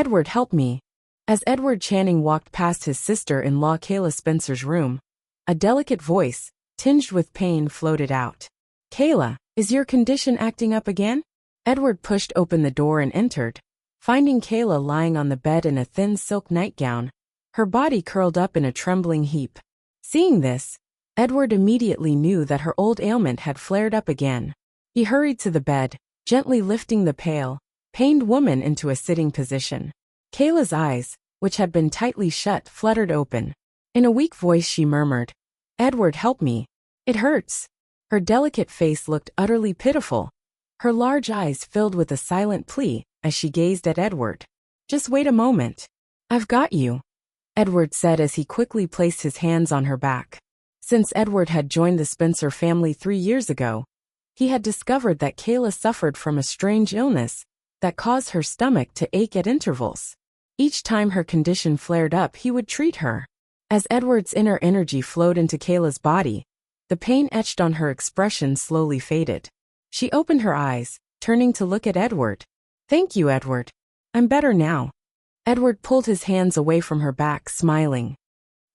Edward, help me. As Edward Channing walked past his sister-in-law Kayla Spencer's room, a delicate voice, tinged with pain, floated out. Kayla, is your condition acting up again? Edward pushed open the door and entered, finding Kayla lying on the bed in a thin silk nightgown, her body curled up in a trembling heap. Seeing this, Edward immediately knew that her old ailment had flared up again. He hurried to the bed, gently lifting the pale, pained woman into a sitting position. Kayla's eyes, which had been tightly shut, fluttered open. In a weak voice she murmured, "Edward, help me. It hurts." Her delicate face looked utterly pitiful, her large eyes filled with a silent plea as she gazed at Edward. "Just wait a moment. I've got you," Edward said as he quickly placed his hands on her back. Since Edward had joined the Spencer family 3 years ago, he had discovered that Kayla suffered from a strange illness that caused her stomach to ache at intervals. Each time her condition flared up, he would treat her. As Edward's inner energy flowed into Kayla's body, the pain etched on her expression slowly faded. She opened her eyes, turning to look at Edward. "Thank you, Edward. I'm better now." Edward pulled his hands away from her back, smiling.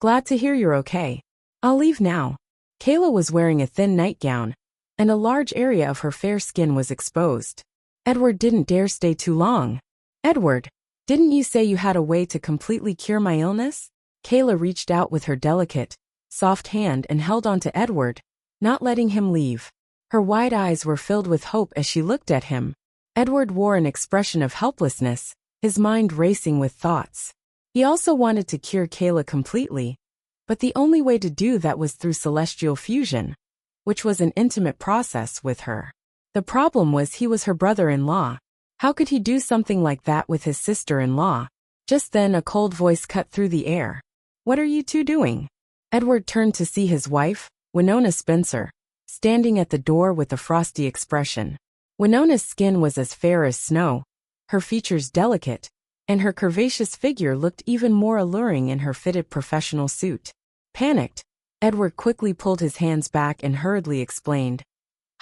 "Glad to hear you're okay. I'll leave now." Kayla was wearing a thin nightgown, and a large area of her fair skin was exposed. Edward didn't dare stay too long. "Edward, didn't you say you had a way to completely cure my illness?" Kayla reached out with her delicate, soft hand and held on to Edward, not letting him leave. Her wide eyes were filled with hope as she looked at him. Edward wore an expression of helplessness, his mind racing with thoughts. He also wanted to cure Kayla completely, but the only way to do that was through celestial fusion, which was an intimate process with her. The problem was he was her brother-in-law. How could he do something like that with his sister-in-law? Just then a cold voice cut through the air. "What are you two doing?" Edward turned to see his wife, Winona Spencer, standing at the door with a frosty expression. Winona's skin was as fair as snow, her features delicate, and her curvaceous figure looked even more alluring in her fitted professional suit. Panicked, Edward quickly pulled his hands back and hurriedly explained.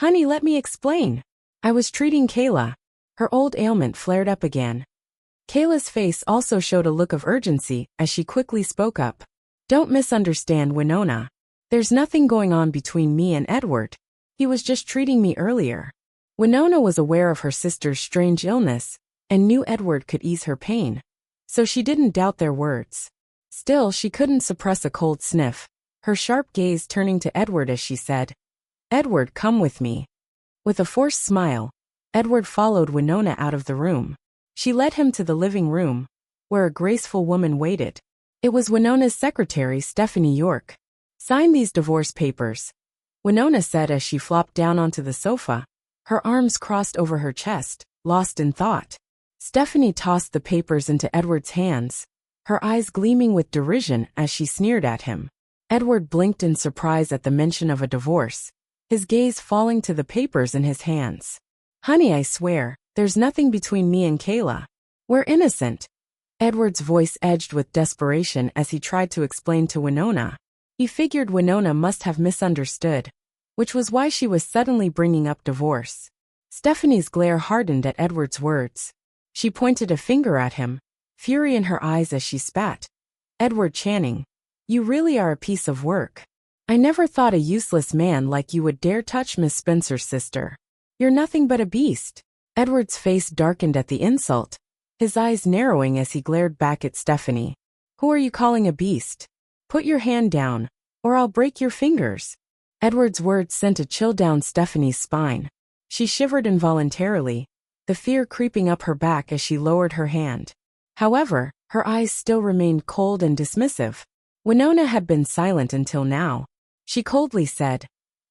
"Honey, let me explain. I was treating Kayla. Her old ailment flared up again." Kayla's face also showed a look of urgency as she quickly spoke up. "Don't misunderstand, Winona. There's nothing going on between me and Edward. He was just treating me earlier." Winona was aware of her sister's strange illness and knew Edward could ease her pain, so she didn't doubt their words. Still, she couldn't suppress a cold sniff, her sharp gaze turning to Edward as she said, "Edward, come with me." With a forced smile, Edward followed Winona out of the room. She led him to the living room, where a graceful woman waited. It was Winona's secretary, Stephanie York. "Sign these divorce papers," Winona said as she flopped down onto the sofa, her arms crossed over her chest, lost in thought. Stephanie tossed the papers into Edward's hands, her eyes gleaming with derision as she sneered at him. Edward blinked in surprise at the mention of a divorce, his gaze falling to the papers in his hands. "Honey, I swear, there's nothing between me and Kayla. We're innocent." Edward's voice edged with desperation as he tried to explain to Winona. He figured Winona must have misunderstood, which was why she was suddenly bringing up divorce. Stephanie's glare hardened at Edward's words. She pointed a finger at him, fury in her eyes as she spat. "Edward Channing, you really are a piece of work. I never thought a useless man like you would dare touch Miss Spencer's sister. You're nothing but a beast." Edward's face darkened at the insult, his eyes narrowing as he glared back at Stephanie. "Who are you calling a beast? Put your hand down, or I'll break your fingers." Edward's words sent a chill down Stephanie's spine. She shivered involuntarily, the fear creeping up her back as she lowered her hand. However, her eyes still remained cold and dismissive. Winona had been silent until now. She coldly said,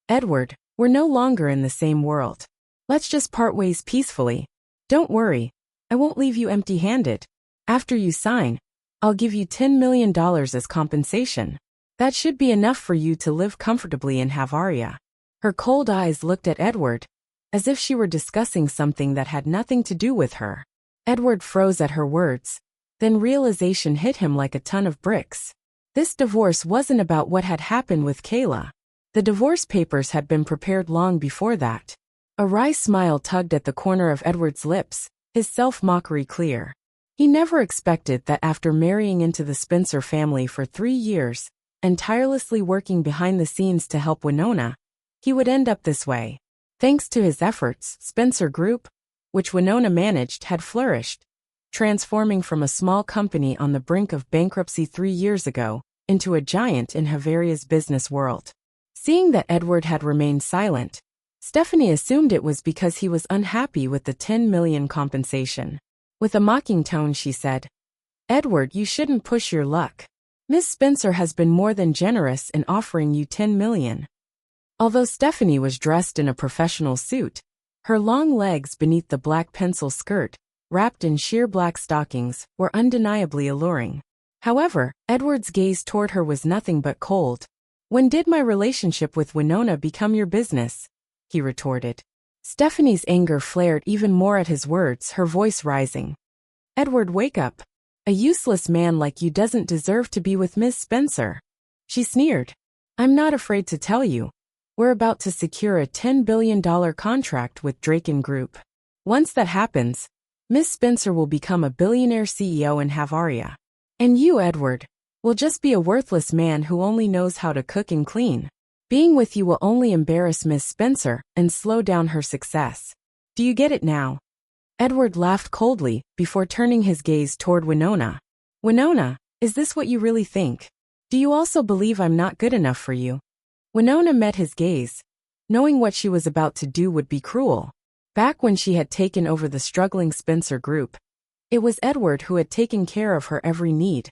"Edward, we're no longer in the same world. Let's just part ways peacefully. Don't worry, I won't leave you empty-handed. After you sign, I'll give you $10 million as compensation. That should be enough for you to live comfortably in Havaria." Her cold eyes looked at Edward, as if she were discussing something that had nothing to do with her. Edward froze at her words, then realization hit him like a ton of bricks. This divorce wasn't about what had happened with Kayla. The divorce papers had been prepared long before that. A wry smile tugged at the corner of Edward's lips, his self-mockery clear. He never expected that after marrying into the Spencer family for 3 years and tirelessly working behind the scenes to help Winona, he would end up this way. Thanks to his efforts, Spencer Group, which Winona managed, had flourished, transforming from a small company on the brink of bankruptcy 3 years ago into a giant in Havaria's business world. Seeing that Edward had remained silent, Stephanie assumed it was because he was unhappy with the $10 million compensation. With a mocking tone she said, "Edward, you shouldn't push your luck. Miss Spencer has been more than generous in offering you $10 million. Although Stephanie was dressed in a professional suit, her long legs beneath the black pencil skirt, wrapped in sheer black stockings, were undeniably alluring. However, Edward's gaze toward her was nothing but cold. "When did my relationship with Winona become your business?" he retorted. Stephanie's anger flared even more at his words, her voice rising. "Edward, wake up. A useless man like you doesn't deserve to be with Miss Spencer." She sneered. "I'm not afraid to tell you. We're about to secure a $10 billion contract with Draken Group. Once that happens, Miss Spencer will become a billionaire CEO in Havaria. And you, Edward, will just be a worthless man who only knows how to cook and clean. Being with you will only embarrass Miss Spencer and slow down her success. Do you get it now?" Edward laughed coldly before turning his gaze toward Winona. "Winona, is this what you really think? Do you also believe I'm not good enough for you?" Winona met his gaze, knowing what she was about to do would be cruel. Back when she had taken over the struggling Spencer Group, it was Edward who had taken care of her every need,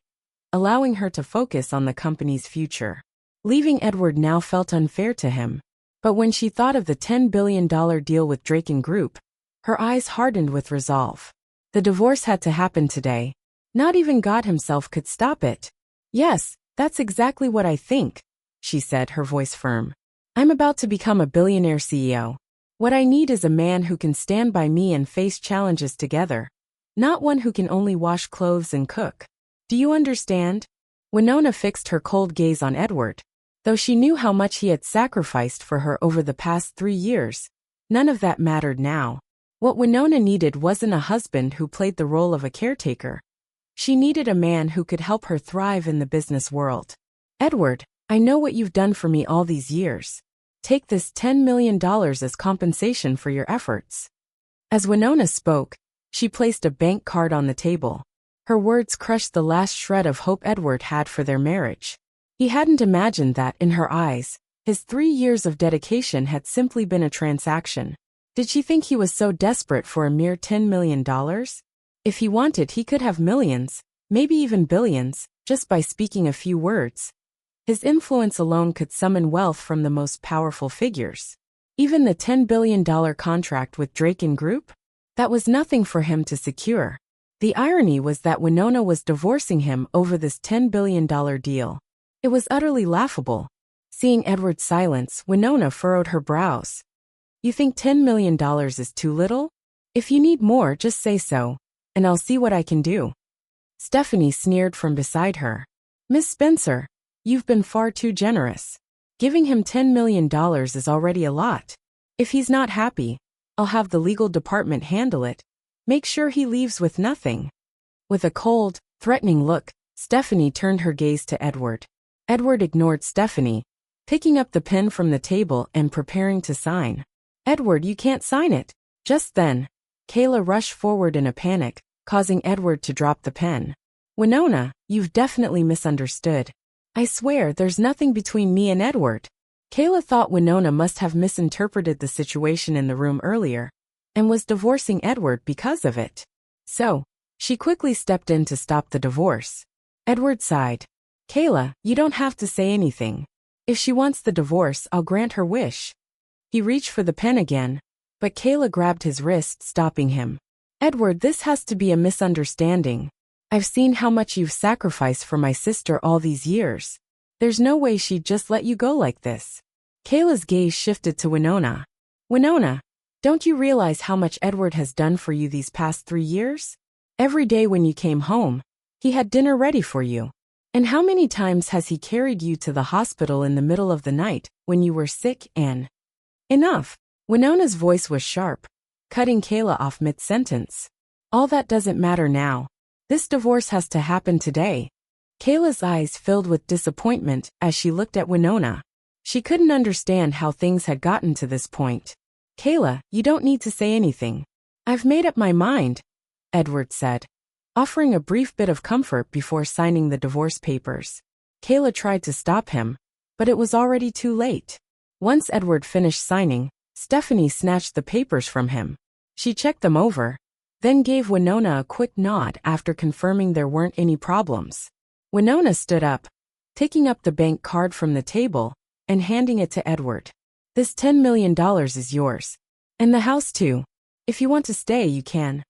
allowing her to focus on the company's future. Leaving Edward now felt unfair to him. But when she thought of the $10 billion deal with Draken Group, her eyes hardened with resolve. The divorce had to happen today. Not even God himself could stop it. "Yes, that's exactly what I think," she said, her voice firm. "I'm about to become a billionaire CEO. What I need is a man who can stand by me and face challenges together, not one who can only wash clothes and cook. Do you understand?" Winona fixed her cold gaze on Edward. Though she knew how much he had sacrificed for her over the past 3 years, none of that mattered now. What Winona needed wasn't a husband who played the role of a caretaker. She needed a man who could help her thrive in the business world. "Edward, I know what you've done for me all these years. Take this $10 million as compensation for your efforts." As Winona spoke, she placed a bank card on the table. Her words crushed the last shred of hope Edward had for their marriage. He hadn't imagined that, in her eyes, his 3 years of dedication had simply been a transaction. Did she think he was so desperate for a mere $10 million? If he wanted, he could have millions, maybe even billions, just by speaking a few words. His influence alone could summon wealth from the most powerful figures. Even the $10 billion contract with Draken Group? That was nothing for him to secure. The irony was that Winona was divorcing him over this $10 billion deal. It was utterly laughable. Seeing Edward's silence, Winona furrowed her brows. "You think $10 million is too little? If you need more, just say so, and I'll see what I can do." Stephanie sneered from beside her. "Miss Spencer, you've been far too generous. Giving him $10 million is already a lot. If he's not happy, I'll have the legal department handle it. Make sure he leaves with nothing." With a cold, threatening look, Stephanie turned her gaze to Edward. Edward ignored Stephanie, picking up the pen from the table and preparing to sign. "Edward, you can't sign it." Just then, Kayla rushed forward in a panic, causing Edward to drop the pen. "Winona, you've definitely misunderstood. I swear there's nothing between me and Edward." Kayla thought Winona must have misinterpreted the situation in the room earlier, and was divorcing Edward because of it. So, she quickly stepped in to stop the divorce. Edward sighed. "Kayla, you don't have to say anything. If she wants the divorce, I'll grant her wish." He reached for the pen again, but Kayla grabbed his wrist, stopping him. "Edward, this has to be a misunderstanding. I've seen how much you've sacrificed for my sister all these years. There's no way she'd just let you go like this." Kayla's gaze shifted to Winona. "Winona, don't you realize how much Edward has done for you these past 3 years? Every day when you came home, he had dinner ready for you. And how many times has he carried you to the hospital in the middle of the night when you were sick and—" "Enough." Winona's voice was sharp, cutting Kayla off mid-sentence. "All that doesn't matter now. This divorce has to happen today. Kayla's eyes filled with disappointment as she looked at Winona. She couldn't understand how things had gotten to this point. Kayla, you don't need to say anything. I've made up my mind, Edward said, offering a brief bit of comfort before signing the divorce papers. Kayla tried to stop him, but it was already too late. Once Edward finished signing, Stephanie snatched the papers from him. She checked them over, then gave Winona a quick nod after confirming there weren't any problems. Winona stood up, taking up the bank card from the table and handing it to Edward. This $10 million is yours. And the house too. If you want to stay, you can.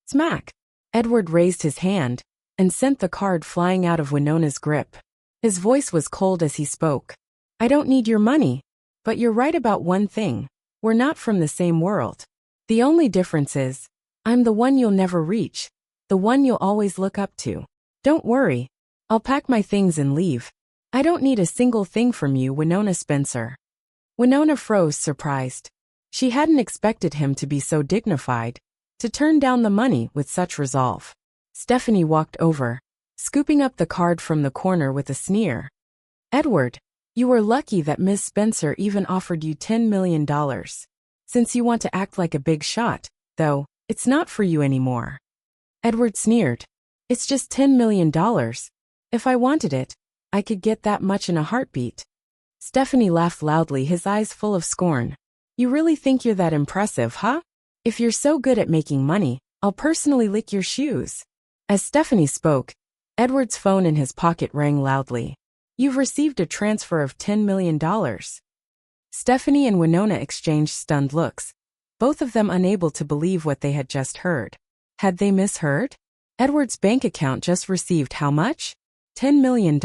Smack! Edward raised his hand and sent the card flying out of Winona's grip. His voice was cold as he spoke. I don't need your money, but you're right about one thing. We're not from the same world. The only difference is, I'm the one you'll never reach, the one you'll always look up to. Don't worry. I'll pack my things and leave. I don't need a single thing from you, Winona Spencer. Winona froze, surprised. She hadn't expected him to be so dignified, to turn down the money with such resolve. Stephanie walked over, scooping up the card from the corner with a sneer. Edward, you were lucky that Miss Spencer even offered you $10 million. Since you want to act like a big shot, though, it's not for you anymore. Edward sneered. It's just $10 million. If I wanted it, I could get that much in a heartbeat. Stephanie laughed loudly, his eyes full of scorn. You really think you're that impressive, huh? If you're so good at making money, I'll personally lick your shoes. As Stephanie spoke, Edward's phone in his pocket rang loudly. You've received a transfer of $10 million. Stephanie and Winona exchanged stunned looks, both of them unable to believe what they had just heard. Had they misheard? Edward's bank account just received how much? $10 million.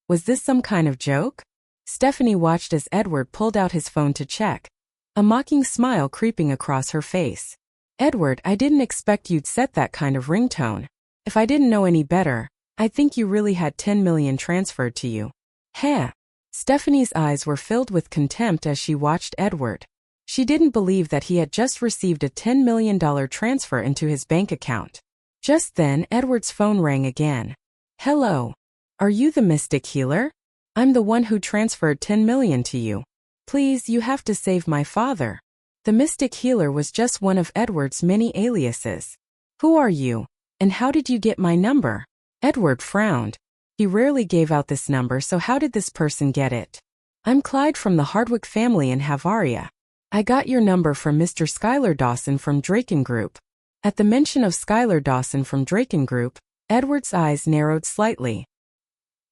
Was this some kind of joke? Stephanie watched as Edward pulled out his phone to check, a mocking smile creeping across her face. Edward, I didn't expect you'd set that kind of ringtone. If I didn't know any better, I'd think you really had $10 million transferred to you. Heh. Stephanie's eyes were filled with contempt as she watched Edward. She didn't believe that he had just received a $10 million transfer into his bank account. Just then, Edward's phone rang again. Hello. Are you the mystic healer? I'm the one who transferred $10 million to you. Please, you have to save my father. The mystic healer was just one of Edward's many aliases. Who are you? And how did you get my number? Edward frowned. He rarely gave out this number, so how did this person get it? I'm Clyde from the Hardwick family in Havaria. I got your number from Mr. Schuyler Dawson from Draken Group. At the mention of Schuyler Dawson from Draken Group, Edward's eyes narrowed slightly.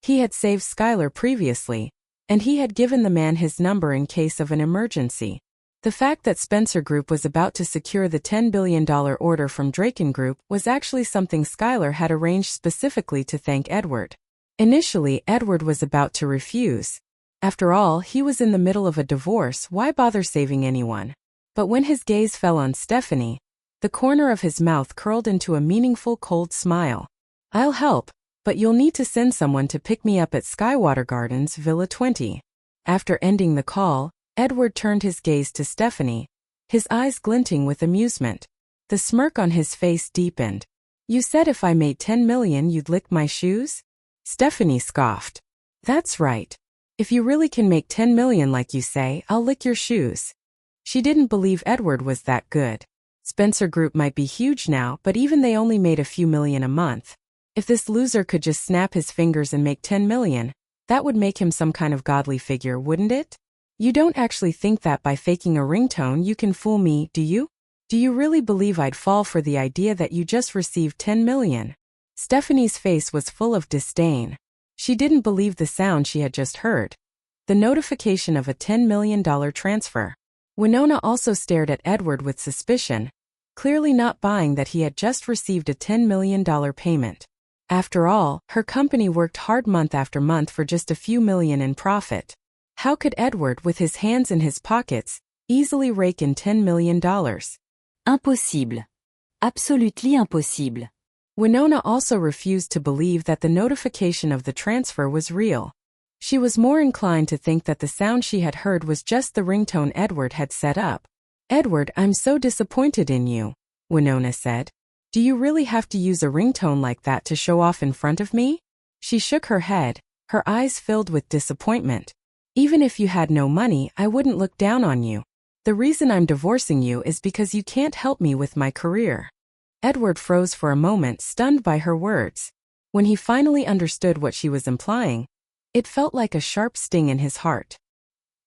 He had saved Schuyler previously, and he had given the man his number in case of an emergency. The fact that Spencer Group was about to secure the $10 billion order from Draken Group was actually something Schuyler had arranged specifically to thank Edward. Initially, Edward was about to refuse. After all, he was in the middle of a divorce, why bother saving anyone? But when his gaze fell on Stephanie, the corner of his mouth curled into a meaningful cold smile. I'll help, but you'll need to send someone to pick me up at Skywater Gardens, Villa 20. After ending the call, Edward turned his gaze to Stephanie, his eyes glinting with amusement. The smirk on his face deepened. You said if I made $10 million you'd lick my shoes? Stephanie scoffed. That's right. If you really can make $10 million like you say, I'll lick your shoes. She didn't believe Edward was that good. Spencer Group might be huge now, but even they only made a few million a month. If this loser could just snap his fingers and make $10 million, that would make him some kind of godly figure, wouldn't it? You don't actually think that by faking a ringtone you can fool me, do you? Do you really believe I'd fall for the idea that you just received $10 million? Stephanie's face was full of disdain. She didn't believe the sound she had just heard. The notification of a $10 million transfer. Winona also stared at Edward with suspicion, clearly not buying that he had just received a $10 million payment. After all, her company worked hard month after month for just a few million in profit. How could Edward, with his hands in his pockets, easily rake in $10 million? Impossible. Absolutely impossible. Winona also refused to believe that the notification of the transfer was real. She was more inclined to think that the sound she had heard was just the ringtone Edward had set up. Edward, I'm so disappointed in you, Winona said. Do you really have to use a ringtone like that to show off in front of me? She shook her head, her eyes filled with disappointment. Even if you had no money, I wouldn't look down on you. The reason I'm divorcing you is because you can't help me with my career. Edward froze for a moment, stunned by her words. When he finally understood what she was implying, it felt like a sharp sting in his heart.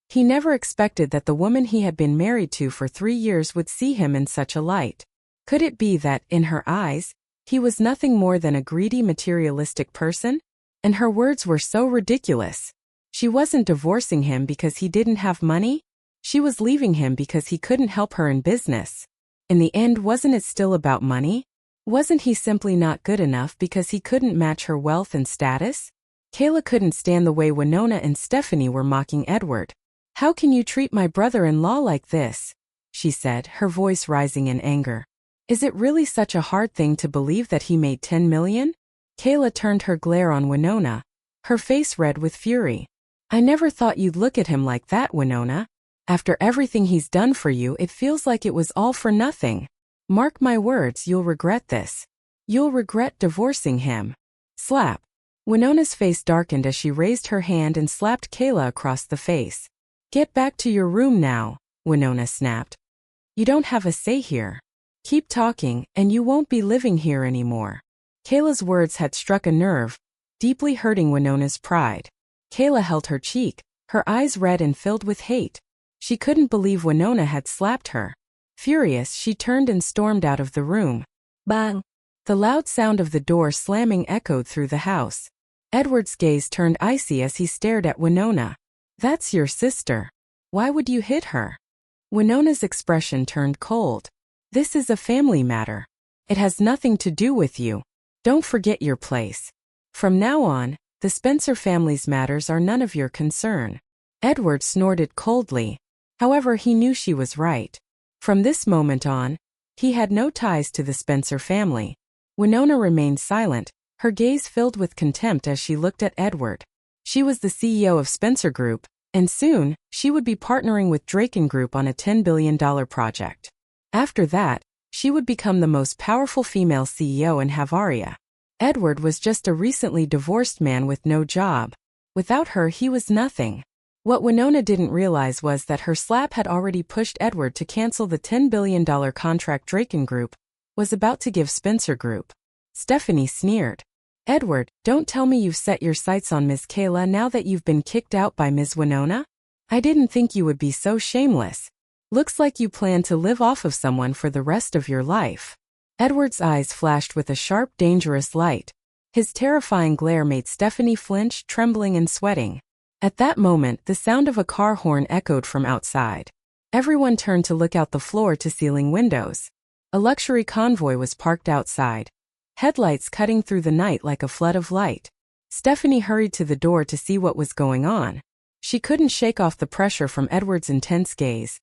He never expected that the woman he had been married to for 3 years would see him in such a light. Could it be that, in her eyes, he was nothing more than a greedy, materialistic person? And her words were so ridiculous. She wasn't divorcing him because he didn't have money. She was leaving him because he couldn't help her in business. In the end, wasn't it still about money? Wasn't he simply not good enough because he couldn't match her wealth and status? Kayla couldn't stand the way Winona and Stephanie were mocking Edward. How can you treat my brother-in-law like this? She said, her voice rising in anger. Is it really such a hard thing to believe that he made 10 million? Kayla turned her glare on Winona, her face red with fury. I never thought you'd look at him like that, Winona. After everything he's done for you, it feels like it was all for nothing. Mark my words, you'll regret this. You'll regret divorcing him. Slap. Winona's face darkened as she raised her hand and slapped Kayla across the face. Get back to your room now, Winona snapped. You don't have a say here. Keep talking, and you won't be living here anymore. Kayla's words had struck a nerve, deeply hurting Winona's pride. Kayla held her cheek, her eyes red and filled with hate. She couldn't believe Winona had slapped her. Furious, she turned and stormed out of the room. Bang! The loud sound of the door slamming echoed through the house. Edward's gaze turned icy as he stared at Winona. That's your sister. Why would you hit her? Winona's expression turned cold. This is a family matter. It has nothing to do with you. Don't forget your place. From now on, the Spencer family's matters are none of your concern. Edward snorted coldly. However, he knew she was right. From this moment on, he had no ties to the Spencer family. Winona remained silent, her gaze filled with contempt as she looked at Edward. She was the CEO of Spencer Group, and soon, she would be partnering with Draken Group on a $10 billion project. After that, she would become the most powerful female CEO in Havaria. Edward was just a recently divorced man with no job. Without her, he was nothing. What Winona didn't realize was that her slap had already pushed Edward to cancel the $10 billion contract Draken Group was about to give Spencer Group. Stephanie sneered. Edward, don't tell me you've set your sights on Ms. Kayla now that you've been kicked out by Ms. Winona? I didn't think you would be so shameless. Looks like you plan to live off of someone for the rest of your life. Edward's eyes flashed with a sharp, dangerous light. His terrifying glare made Stephanie flinch, trembling and sweating. At that moment, the sound of a car horn echoed from outside. Everyone turned to look out the floor-to-ceiling windows. A luxury convoy was parked outside, headlights cutting through the night like a flood of light. Stephanie hurried to the door to see what was going on. She couldn't shake off the pressure from Edward's intense gaze,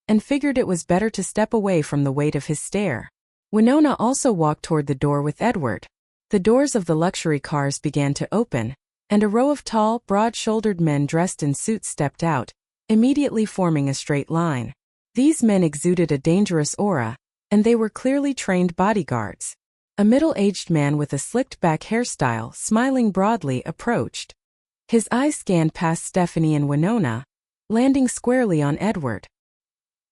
and figured it was better to step away from the weight of his stare. Winona also walked toward the door with Edward. The doors of the luxury cars began to open, and a row of tall, broad-shouldered men dressed in suits stepped out, immediately forming a straight line. These men exuded a dangerous aura, and they were clearly trained bodyguards. A middle-aged man with a slicked-back hairstyle, smiling broadly, approached. His eyes scanned past Stephanie and Winona, landing squarely on Edward.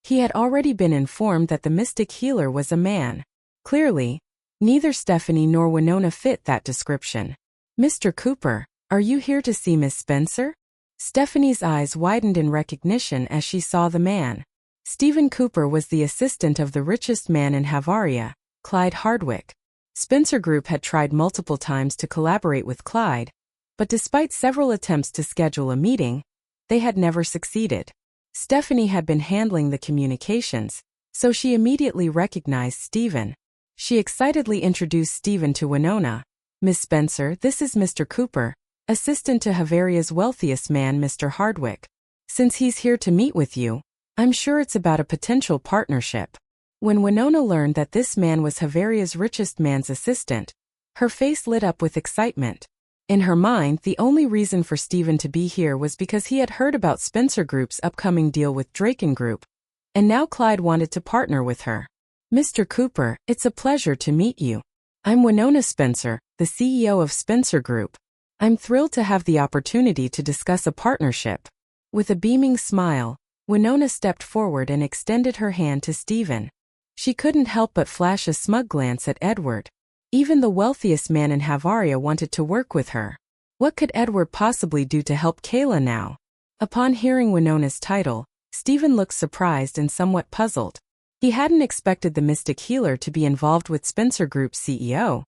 He had already been informed that the mystic healer was a man. Clearly, neither Stephanie nor Winona fit that description. Mr. Cooper, are you here to see Miss Spencer? Stephanie's eyes widened in recognition as she saw the man. Stephen Cooper was the assistant of the richest man in Havaria, Clyde Hardwick. Spencer Group had tried multiple times to collaborate with Clyde, but despite several attempts to schedule a meeting, they had never succeeded. Stephanie had been handling the communications, so she immediately recognized Stephen. She excitedly introduced Stephen to Winona. Miss Spencer, this is Mr. Cooper, assistant to Havaria's wealthiest man, Mr. Hardwick. Since he's here to meet with you, I'm sure it's about a potential partnership. When Winona learned that this man was Havaria's richest man's assistant, her face lit up with excitement. In her mind, the only reason for Stephen to be here was because he had heard about Spencer Group's upcoming deal with Draken Group, and now Clyde wanted to partner with her. Mr. Cooper, it's a pleasure to meet you. I'm Winona Spencer, the CEO of Spencer Group. I'm thrilled to have the opportunity to discuss a partnership. With a beaming smile, Winona stepped forward and extended her hand to Stephen. She couldn't help but flash a smug glance at Edward. Even the wealthiest man in Havaria wanted to work with her. What could Edward possibly do to help Kayla now? Upon hearing Winona's title, Stephen looked surprised and somewhat puzzled. He hadn't expected the mystic healer to be involved with Spencer Group's CEO.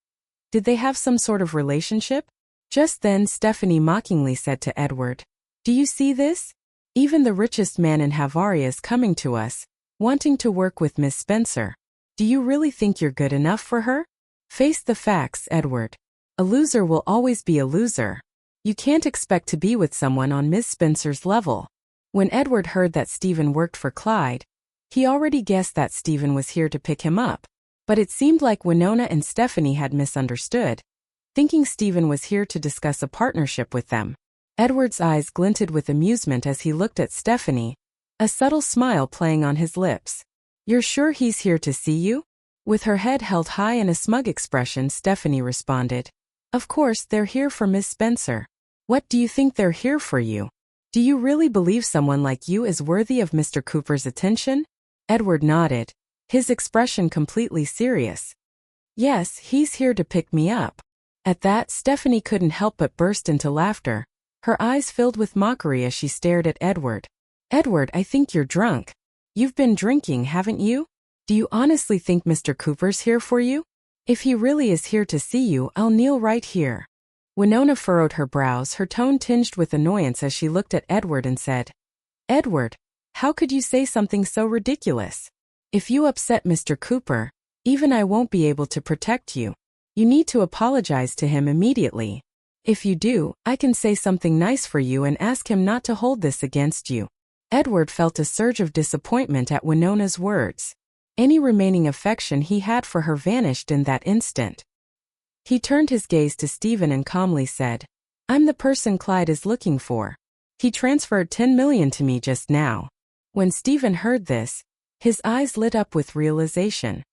Did they have some sort of relationship? Just then Stephanie mockingly said to Edward, "Do you see this? Even the richest man in Havaria is coming to us, wanting to work with Miss Spencer. Do you really think you're good enough for her? Face the facts, Edward. A loser will always be a loser. You can't expect to be with someone on Miss Spencer's level." When Edward heard that Stephen worked for Clyde, he already guessed that Stephen was here to pick him up. But it seemed like Winona and Stephanie had misunderstood, thinking Stephen was here to discuss a partnership with them. Edward's eyes glinted with amusement as he looked at Stephanie, a subtle smile playing on his lips. "You're sure he's here to see you?" With her head held high and a smug expression, Stephanie responded, "Of course they're here for Miss Spencer. What do you think they're here for you? Do you really believe someone like you is worthy of Mr. Cooper's attention?" Edward nodded, his expression completely serious. "Yes, he's here to pick me up." At that, Stephanie couldn't help but burst into laughter. Her eyes filled with mockery as she stared at Edward. "Edward, I think you're drunk. You've been drinking, haven't you? Do you honestly think Mr. Cooper's here for you? If he really is here to see you, I'll kneel right here." Winona furrowed her brows, her tone tinged with annoyance as she looked at Edward and said, "Edward, how could you say something so ridiculous? If you upset Mr. Cooper, even I won't be able to protect you. You need to apologize to him immediately. If you do, I can say something nice for you and ask him not to hold this against you." Edward felt a surge of disappointment at Winona's words. Any remaining affection he had for her vanished in that instant. He turned his gaze to Stephen and calmly said, "I'm the person Clyde is looking for. He transferred 10 million to me just now." When Stephen heard this, his eyes lit up with realization.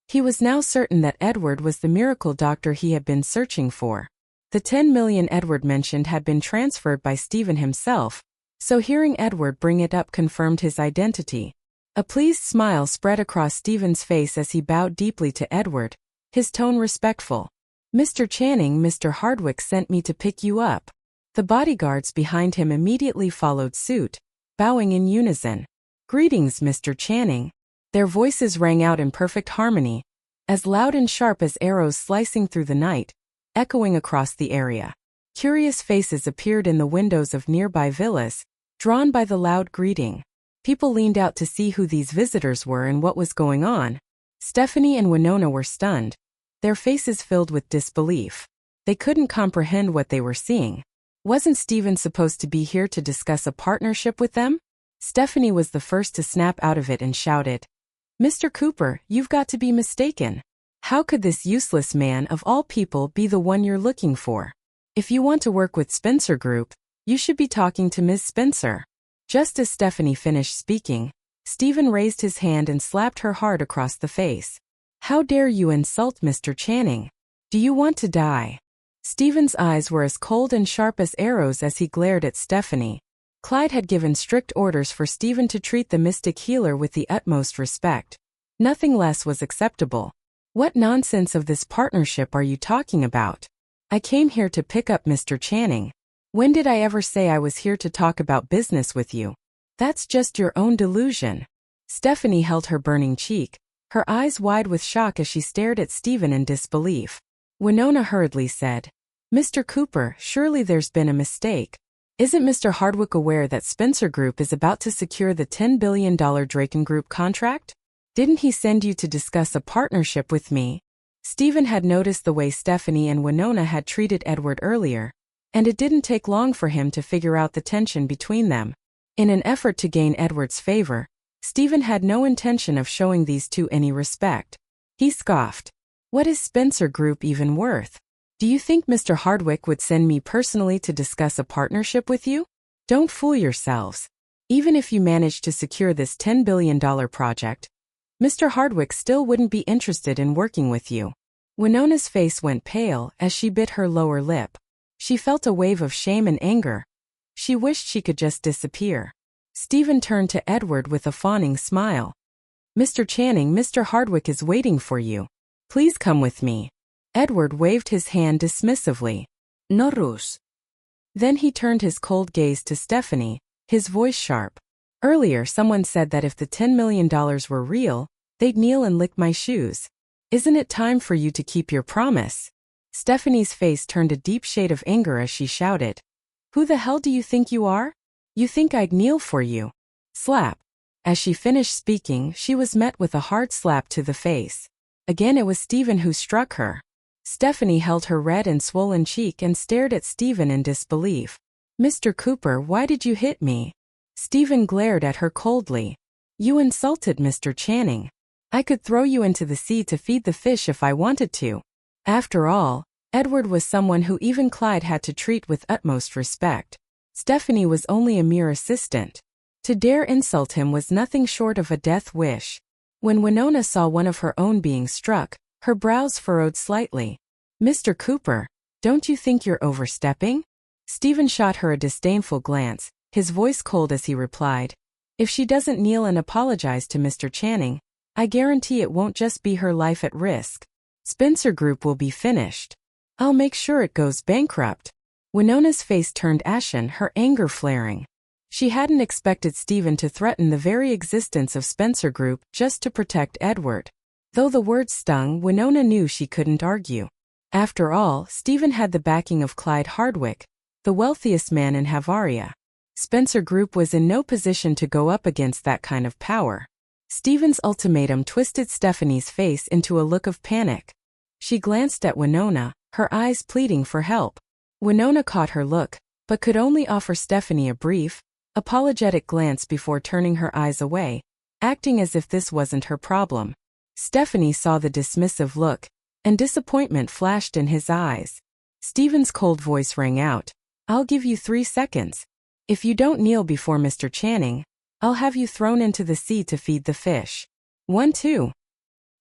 He was now certain that Edward was the miracle doctor he had been searching for. The 10 million Edward mentioned had been transferred by Stephen himself, so hearing Edward bring it up confirmed his identity. A pleased smile spread across Stephen's face as he bowed deeply to Edward, his tone respectful. "Mr. Channing, Mr. Hardwick sent me to pick you up." The bodyguards behind him immediately followed suit, bowing in unison. "Greetings, Mr. Channing." Their voices rang out in perfect harmony, as loud and sharp as arrows slicing through the night, echoing across the area. Curious faces appeared in the windows of nearby villas, drawn by the loud greeting. People leaned out to see who these visitors were and what was going on. Stephanie and Winona were stunned, their faces filled with disbelief. They couldn't comprehend what they were seeing. Wasn't Stephen supposed to be here to discuss a partnership with them? Stephanie was the first to snap out of it and shouted, "Mr. Cooper, you've got to be mistaken. How could this useless man of all people be the one you're looking for? If you want to work with Spencer Group, you should be talking to Ms. Spencer." Just as Stephanie finished speaking, Stephen raised his hand and slapped her hard across the face. "How dare you insult Mr. Channing? Do you want to die?" Stephen's eyes were as cold and sharp as arrows as he glared at Stephanie. Clyde had given strict orders for Stephen to treat the mystic healer with the utmost respect. Nothing less was acceptable. "What nonsense of this partnership are you talking about? I came here to pick up Mr. Channing. When did I ever say I was here to talk about business with you? That's just your own delusion." Stephanie held her burning cheek, her eyes wide with shock as she stared at Stephen in disbelief. Winona hurriedly said, "Mr. Cooper, surely there's been a mistake. Isn't Mr. Hardwick aware that Spencer Group is about to secure the $10 billion Draken Group contract? Didn't he send you to discuss a partnership with me?" Stephen had noticed the way Stephanie and Winona had treated Edward earlier, and it didn't take long for him to figure out the tension between them. In an effort to gain Edward's favor, Stephen had no intention of showing these two any respect. He scoffed. "What is Spencer Group even worth? Do you think Mr. Hardwick would send me personally to discuss a partnership with you? Don't fool yourselves. Even if you manage to secure this $10 billion project, Mr. Hardwick still wouldn't be interested in working with you. Winona's face went pale as she bit her lower lip. She felt a wave of shame and anger. She wished she could just disappear. Stephen turned to Edward with a fawning smile. Mr. Channing, Mr. Hardwick is waiting for you. Please come with me. Edward waved his hand dismissively. No rush. Then he turned his cold gaze to Stephanie, his voice sharp. Earlier someone said that if the $10 million were real, they'd kneel and lick my shoes. Isn't it time for you to keep your promise? Stephanie's face turned a deep shade of anger as she shouted. Who the hell do you think you are? You think I'd kneel for you? Slap. As she finished speaking, she was met with a hard slap to the face. Again it was Stephen who struck her. Stephanie held her red and swollen cheek and stared at Stephen in disbelief. Mr. Cooper, why did you hit me? Stephen glared at her coldly. You insulted Mr. Channing. I could throw you into the sea to feed the fish if I wanted to. After all, Edward was someone who even Clyde had to treat with utmost respect. Stephanie was only a mere assistant. To dare insult him was nothing short of a death wish. When Winona saw one of her own being struck, her brows furrowed slightly. Mr. Cooper, don't you think you're overstepping? Stephen shot her a disdainful glance, his voice cold as he replied. If she doesn't kneel and apologize to Mr. Channing, I guarantee it won't just be her life at risk. Spencer Group will be finished. I'll make sure it goes bankrupt. Winona's face turned ashen, her anger flaring. She hadn't expected Stephen to threaten the very existence of Spencer Group just to protect Edward. Though the words stung, Winona knew she couldn't argue. After all, Stephen had the backing of Clyde Hardwick, the wealthiest man in Havaria. Spencer Group was in no position to go up against that kind of power. Stephen's ultimatum twisted Stephanie's face into a look of panic. She glanced at Winona, her eyes pleading for help. Winona caught her look, but could only offer Stephanie a brief, apologetic glance before turning her eyes away, acting as if this wasn't her problem. Stephanie saw the dismissive look, and disappointment flashed in his eyes. Stephen's cold voice rang out. I'll give you 3 seconds. If you don't kneel before Mr. Channing, I'll have you thrown into the sea to feed the fish. 1, 2.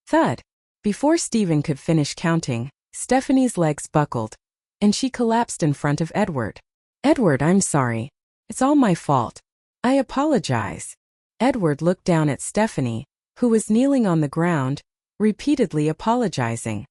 Thud. Before Stephen could finish counting, Stephanie's legs buckled, and she collapsed in front of Edward. Edward, I'm sorry. It's all my fault. I apologize. Edward looked down at Stephanie, who was kneeling on the ground, repeatedly apologizing.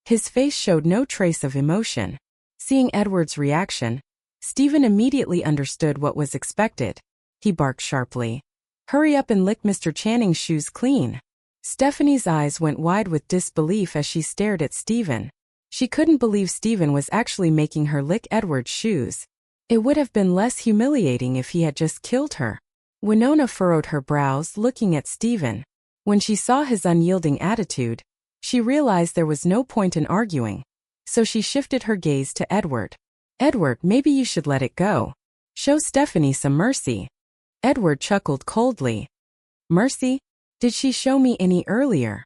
His face showed no trace of emotion. Seeing Edward's reaction, Stephen immediately understood what was expected. He barked sharply. Hurry up and lick Mr. Channing's shoes clean. Stephanie's eyes went wide with disbelief as she stared at Stephen. She couldn't believe Stephen was actually making her lick Edward's shoes. It would have been less humiliating if he had just killed her. Winona furrowed her brows looking at Stephen. When she saw his unyielding attitude, she realized there was no point in arguing. So she shifted her gaze to Edward. Edward, maybe you should let it go. Show Stephanie some mercy. Edward chuckled coldly. Mercy? Did she show me any earlier?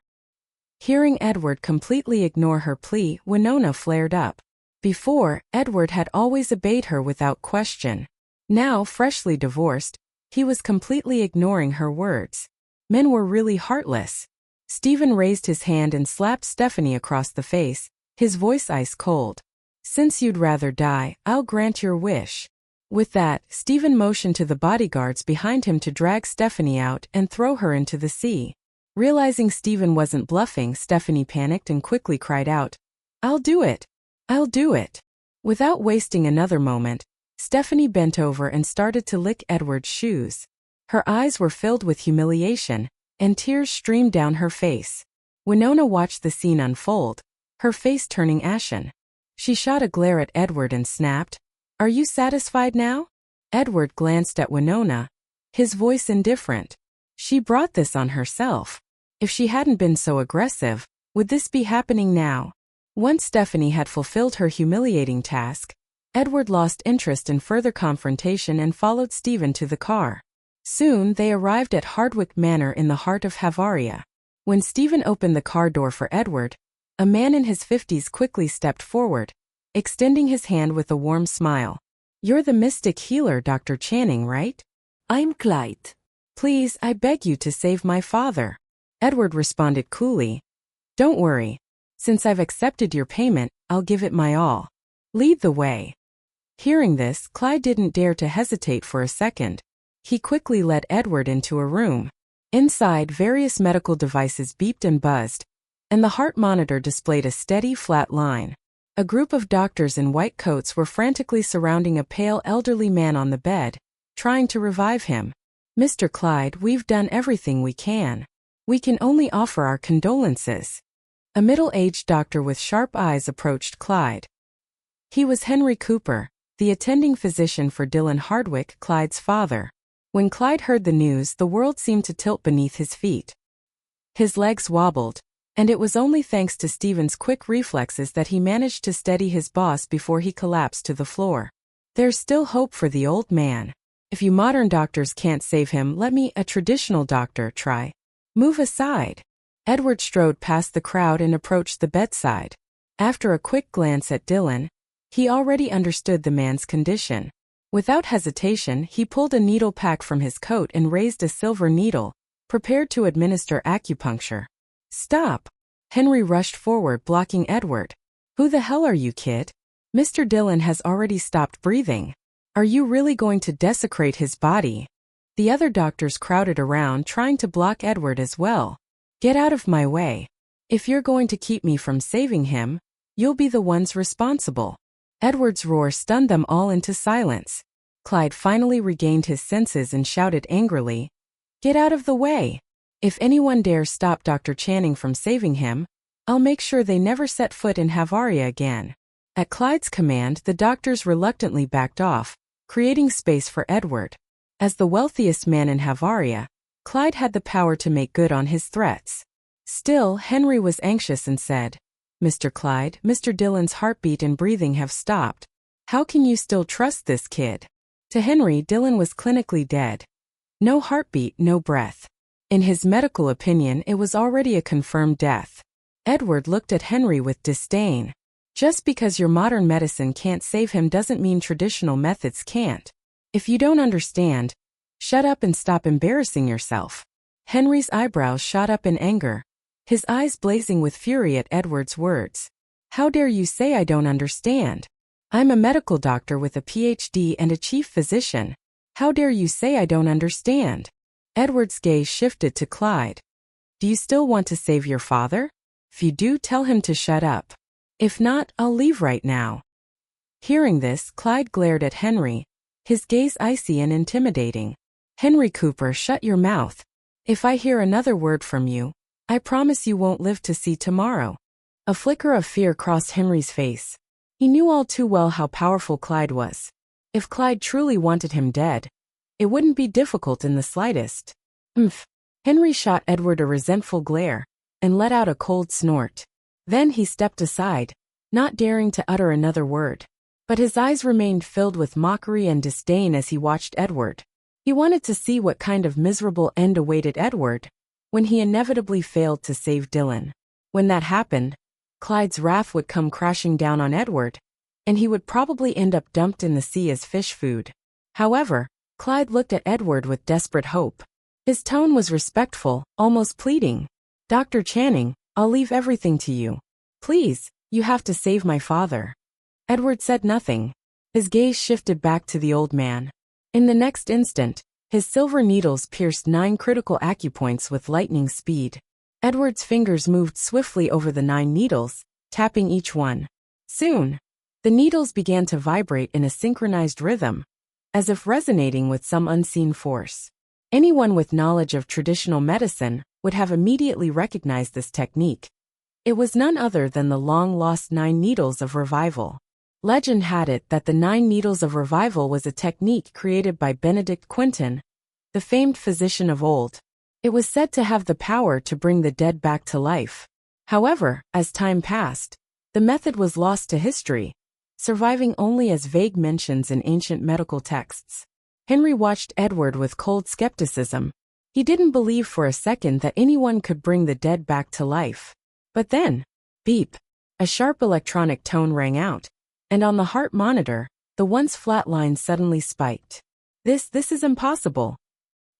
Hearing Edward completely ignore her plea, Winona flared up. Before, Edward had always obeyed her without question. Now, freshly divorced, he was completely ignoring her words. Men were really heartless. Stephen raised his hand and slapped Stephanie across the face, his voice ice cold. Since you'd rather die, I'll grant your wish. With that, Stephen motioned to the bodyguards behind him to drag Stephanie out and throw her into the sea. Realizing Stephen wasn't bluffing, Stephanie panicked and quickly cried out, I'll do it. I'll do it. Without wasting another moment, Stephanie bent over and started to lick Edward's shoes. Her eyes were filled with humiliation, and tears streamed down her face. Winona watched the scene unfold, her face turning ashen. She shot a glare at Edward and snapped, Are you satisfied now? Edward glanced at Winona, his voice indifferent. She brought this on herself. If she hadn't been so aggressive, would this be happening now? Once Stephanie had fulfilled her humiliating task, Edward lost interest in further confrontation and followed Stephen to the car. Soon they arrived at Hardwick Manor in the heart of Havaria. When Stephen opened the car door for Edward, a man in his 50s quickly stepped forward, extending his hand with a warm smile. You're the mystic healer, Dr. Channing, right? I'm Clyde. Please, I beg you to save my father. Edward responded coolly. Don't worry. Since I've accepted your payment, I'll give it my all. Lead the way. Hearing this, Clyde didn't dare to hesitate for a second. He quickly led Edward into a room. Inside, various medical devices beeped and buzzed, and the heart monitor displayed a steady, flat line. A group of doctors in white coats were frantically surrounding a pale elderly man on the bed, trying to revive him. Mr. Clyde, we've done everything we can. We can only offer our condolences. A middle-aged doctor with sharp eyes approached Clyde. He was Henry Cooper, the attending physician for Dylan Hardwick, Clyde's father. When Clyde heard the news, the world seemed to tilt beneath his feet. His legs wobbled, and it was only thanks to Stephen's quick reflexes that he managed to steady his boss before he collapsed to the floor. There's still hope for the old man. If you modern doctors can't save him, let me, a traditional doctor, try. Move aside. Edward strode past the crowd and approached the bedside. After a quick glance at Dylan, he already understood the man's condition. Without hesitation, he pulled a needle pack from his coat and raised a silver needle, prepared to administer acupuncture. Stop! Henry rushed forward, blocking Edward. Who the hell are you, kid? Mr. Dylan has already stopped breathing. Are you really going to desecrate his body? The other doctors crowded around, trying to block Edward as well. Get out of my way. If you're going to keep me from saving him, you'll be the ones responsible. Edward's roar stunned them all into silence. Clyde finally regained his senses and shouted angrily, Get out of the way! If anyone dares stop Dr. Channing from saving him, I'll make sure they never set foot in Havaria again. At Clyde's command, the doctors reluctantly backed off, creating space for Edward. As the wealthiest man in Havaria, Clyde had the power to make good on his threats. Still, Henry was anxious and said, Mr. Clyde, Mr. Dylan's heartbeat and breathing have stopped. How can you still trust this kid? To Henry, Dylan was clinically dead. No heartbeat, no breath. In his medical opinion, it was already a confirmed death. Edward looked at Henry with disdain. Just because your modern medicine can't save him doesn't mean traditional methods can't. If you don't understand, shut up and stop embarrassing yourself. Henry's eyebrows shot up in anger, his eyes blazing with fury at Edward's words. How dare you say I don't understand? I'm a medical doctor with a PhD and a chief physician. How dare you say I don't understand? Edward's gaze shifted to Clyde. Do you still want to save your father? If you do, tell him to shut up. If not, I'll leave right now. Hearing this, Clyde glared at Henry, his gaze icy and intimidating. Henry Cooper, shut your mouth. If I hear another word from you, I promise you won't live to see tomorrow. A flicker of fear crossed Henry's face. He knew all too well how powerful Clyde was. If Clyde truly wanted him dead, it wouldn't be difficult in the slightest. Umph. Henry shot Edward a resentful glare, and let out a cold snort. Then he stepped aside, not daring to utter another word. But his eyes remained filled with mockery and disdain as he watched Edward. He wanted to see what kind of miserable end awaited Edward when he inevitably failed to save Dylan. When that happened, Clyde's wrath would come crashing down on Edward, and he would probably end up dumped in the sea as fish food. However, Clyde looked at Edward with desperate hope. His tone was respectful, almost pleading. Dr. Channing, I'll leave everything to you. Please, you have to save my father. Edward said nothing. His gaze shifted back to the old man. In the next instant, his silver needles pierced 9 critical acupoints with lightning speed. Edward's fingers moved swiftly over the 9 needles, tapping each one. Soon, the needles began to vibrate in a synchronized rhythm, as if resonating with some unseen force. Anyone with knowledge of traditional medicine would have immediately recognized this technique. It was none other than the long-lost 9 needles of revival. Legend had it that the 9 needles of revival was a technique created by Benedict Quinton, the famed physician of old. It was said to have the power to bring the dead back to life. However, as time passed, the method was lost to history, surviving only as vague mentions in ancient medical texts. Henry watched Edward with cold skepticism. He didn't believe for a second that anyone could bring the dead back to life. But then, beep, a sharp electronic tone rang out, and on the heart monitor, the once flat line suddenly spiked. This is impossible.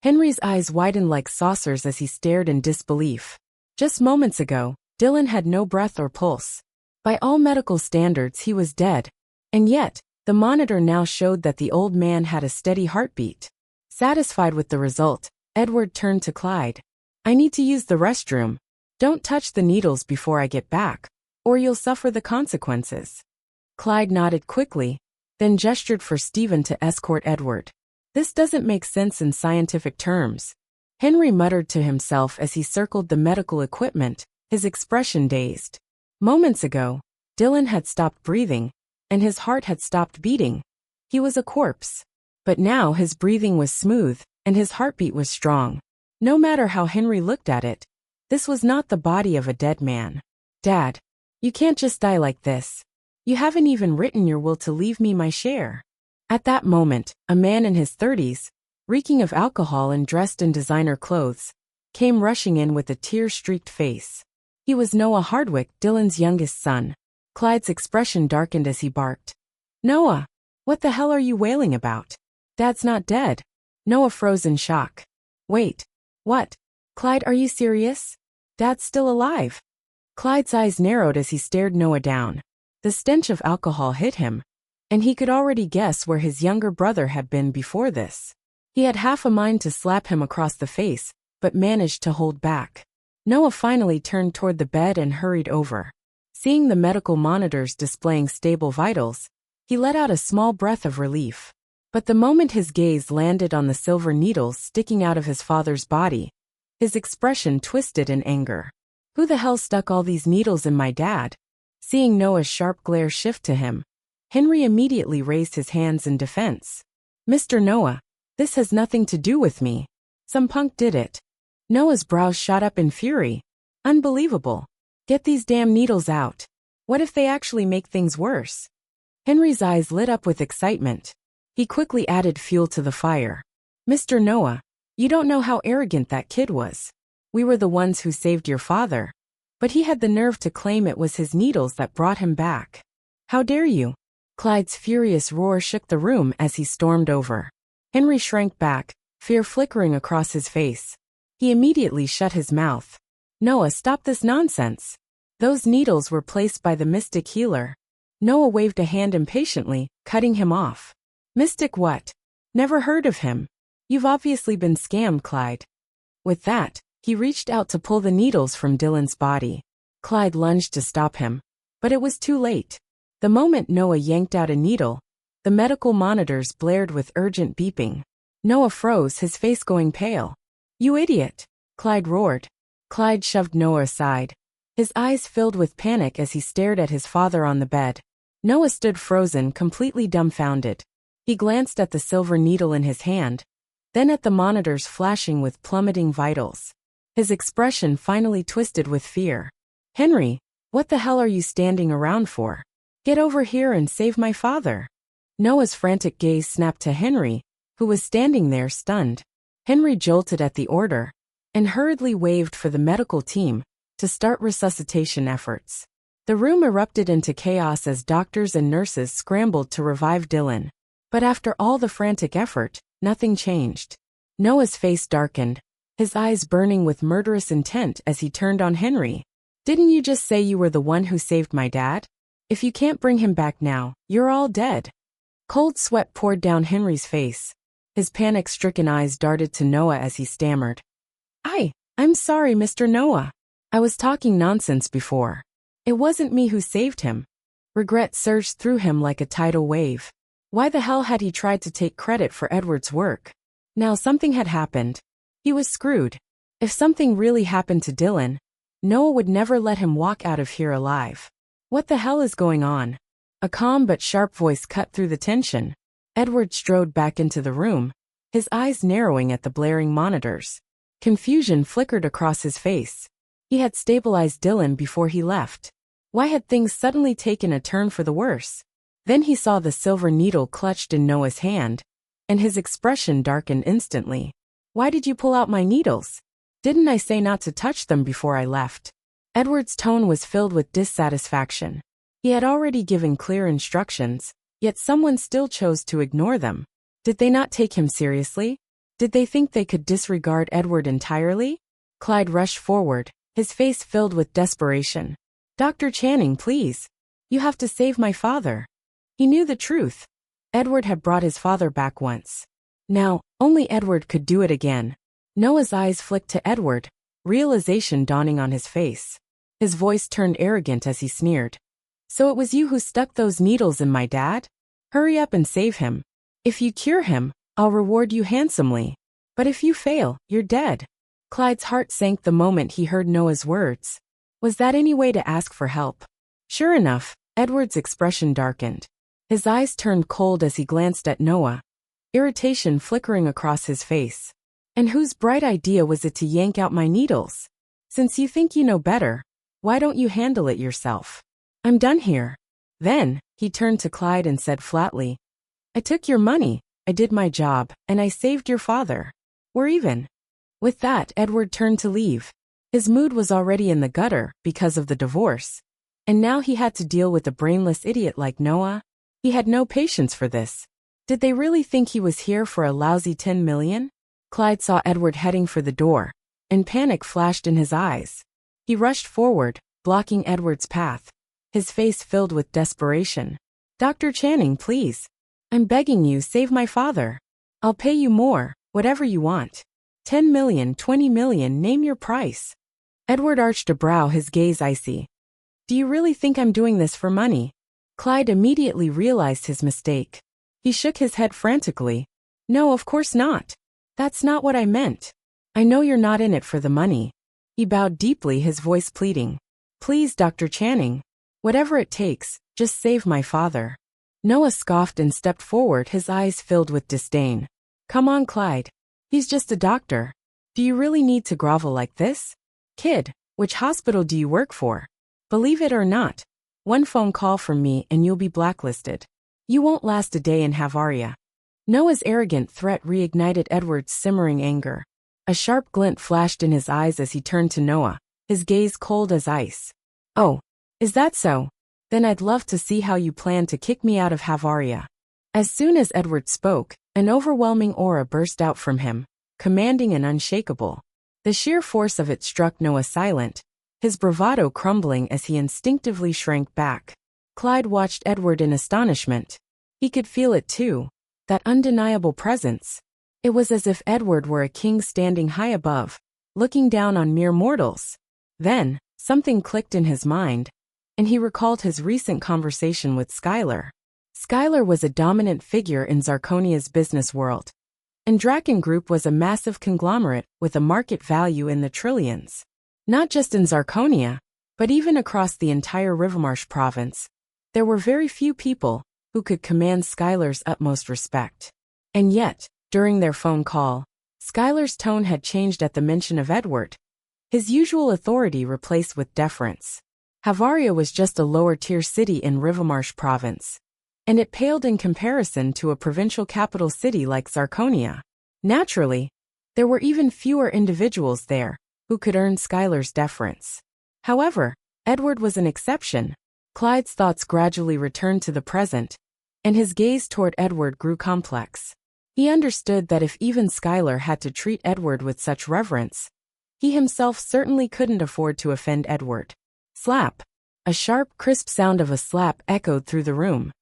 Henry's eyes widened like saucers as he stared in disbelief. Just moments ago, Dylan had no breath or pulse. By all medical standards, he was dead. And yet, the monitor now showed that the old man had a steady heartbeat. Satisfied with the result, Edward turned to Clyde. I need to use the restroom. Don't touch the needles before I get back, or you'll suffer the consequences. Clyde nodded quickly, then gestured for Stephen to escort Edward. This doesn't make sense in scientific terms. Henry muttered to himself as he circled the medical equipment, his expression dazed. Moments ago, Dylan had stopped breathing, and his heart had stopped beating. He was a corpse. But now his breathing was smooth, and his heartbeat was strong. No matter how Henry looked at it, this was not the body of a dead man. Dad, you can't just die like this. You haven't even written your will to leave me my share. At that moment, a man in his 30s, reeking of alcohol and dressed in designer clothes, came rushing in with a tear-streaked face. He was Noah Hardwick, Dylan's youngest son. Clyde's expression darkened as he barked. Noah, what the hell are you wailing about? Dad's not dead. Noah froze in shock. Wait, what? Clyde, are you serious? Dad's still alive. Clyde's eyes narrowed as he stared Noah down. The stench of alcohol hit him, and he could already guess where his younger brother had been before this. He had half a mind to slap him across the face, but managed to hold back. Noah finally turned toward the bed and hurried over. Seeing the medical monitors displaying stable vitals, he let out a small breath of relief. But the moment his gaze landed on the silver needles sticking out of his father's body, his expression twisted in anger. Who the hell stuck all these needles in my dad? Seeing Noah's sharp glare shift to him, Henry immediately raised his hands in defense. Mr. Noah, this has nothing to do with me. Some punk did it. Noah's brows shot up in fury. Unbelievable. Get these damn needles out. What if they actually make things worse? Henry's eyes lit up with excitement. He quickly added fuel to the fire. Mr. Noah, you don't know how arrogant that kid was. We were the ones who saved your father. But he had the nerve to claim it was his needles that brought him back. How dare you? Clyde's furious roar shook the room as he stormed over. Henry shrank back, fear flickering across his face. He immediately shut his mouth. Noah, stop this nonsense. Those needles were placed by the mystic healer. Noah waved a hand impatiently, cutting him off. Mystic what? Never heard of him. You've obviously been scammed, Clyde. With that, he reached out to pull the needles from Dylan's body. Clyde lunged to stop him, but it was too late. The moment Noah yanked out a needle, the medical monitors blared with urgent beeping. Noah froze, his face going pale. You idiot! Clyde roared. Clyde shoved Noah aside. His eyes filled with panic as he stared at his father on the bed. Noah stood frozen, completely dumbfounded. He glanced at the silver needle in his hand, then at the monitors flashing with plummeting vitals. His expression finally twisted with fear. Henry, what the hell are you standing around for? Get over here and save my father. Noah's frantic gaze snapped to Henry, who was standing there stunned. Henry jolted at the order and hurriedly waved for the medical team to start resuscitation efforts. The room erupted into chaos as doctors and nurses scrambled to revive Dylan. But after all the frantic effort, nothing changed. Noah's face darkened, his eyes burning with murderous intent as he turned on Henry. Didn't you just say you were the one who saved my dad? If you can't bring him back now, you're all dead. Cold sweat poured down Henry's face. His panic-stricken eyes darted to Noah as he stammered. I'm sorry, Mr. Noah. I was talking nonsense before. It wasn't me who saved him. Regret surged through him like a tidal wave. Why the hell had he tried to take credit for Edward's work? Now something had happened. He was screwed. If something really happened to Dylan, Noah would never let him walk out of here alive. What the hell is going on? A calm but sharp voice cut through the tension. Edward strode back into the room, his eyes narrowing at the blaring monitors. Confusion flickered across his face. He had stabilized Dylan before he left. Why had things suddenly taken a turn for the worse? Then he saw the silver needle clutched in Noah's hand, and his expression darkened instantly. Why did you pull out my needles? Didn't I say not to touch them before I left? Edward's tone was filled with dissatisfaction. He had already given clear instructions, yet someone still chose to ignore them. Did they not take him seriously? Did they think they could disregard Edward entirely? Clyde rushed forward, his face filled with desperation. Dr. Channing, please. You have to save my father. He knew the truth. Edward had brought his father back once. Now, only Edward could do it again. Noah's eyes flicked to Edward, realization dawning on his face. His voice turned arrogant as he sneered. So it was you who stuck those needles in my dad? Hurry up and save him. If you cure him, I'll reward you handsomely. But if you fail, you're dead. Clyde's heart sank the moment he heard Noah's words. Was that any way to ask for help? Sure enough, Edward's expression darkened. His eyes turned cold as he glanced at Noah, irritation flickering across his face. And whose bright idea was it to yank out my needles? Since you think you know better, why don't you handle it yourself? I'm done here. Then, he turned to Clyde and said flatly, I took your money, I did my job, and I saved your father. We're even. With that, Edward turned to leave. His mood was already in the gutter because of the divorce. And now he had to deal with a brainless idiot like Noah. He had no patience for this. Did they really think he was here for a lousy 10 million? Clyde saw Edward heading for the door, and panic flashed in his eyes. He rushed forward, blocking Edward's path, his face filled with desperation. Dr. Channing, please. I'm begging you, save my father. I'll pay you more, whatever you want. 10 million, 20 million, name your price. Edward arched a brow, his gaze icy. Do you really think I'm doing this for money? Clyde immediately realized his mistake. He shook his head frantically. No, of course not. That's not what I meant. I know you're not in it for the money. He bowed deeply, his voice pleading. Please, Dr. Channing. Whatever it takes, just save my father. Noah scoffed and stepped forward, his eyes filled with disdain. Come on, Clyde. He's just a doctor. Do you really need to grovel like this? Kid, which hospital do you work for? Believe it or not, one phone call from me and you'll be blacklisted. You won't last a day in Havaria. Noah's arrogant threat reignited Edward's simmering anger. A sharp glint flashed in his eyes as he turned to Noah, his gaze cold as ice. Oh, is that so? Then I'd love to see how you plan to kick me out of Havaria. As soon as Edward spoke, an overwhelming aura burst out from him, commanding and unshakable. The sheer force of it struck Noah silent, his bravado crumbling as he instinctively shrank back. Clyde watched Edward in astonishment. He could feel it too, that undeniable presence. It was as if Edward were a king standing high above, looking down on mere mortals. Then, something clicked in his mind, and he recalled his recent conversation with Skylar. Skylar was a dominant figure in Zarkonia's business world, and Draken Group was a massive conglomerate with a market value in the trillions. Not just in Zarkonia, but even across the entire Rivermarsh province. There were very few people who could command Skylar's utmost respect. And yet, during their phone call, Skylar's tone had changed at the mention of Edward. His usual authority replaced with deference. Havaria was just a lower-tier city in Rivermarsh province, and it paled in comparison to a provincial capital city like Zarkonia. Naturally, there were even fewer individuals there who could earn Skylar's deference. However, Edward was an exception. Clyde's thoughts gradually returned to the present, and his gaze toward Edward grew complex. He understood that if even Skylar had to treat Edward with such reverence, he himself certainly couldn't afford to offend Edward. Slap! A sharp, crisp sound of a slap echoed through the room,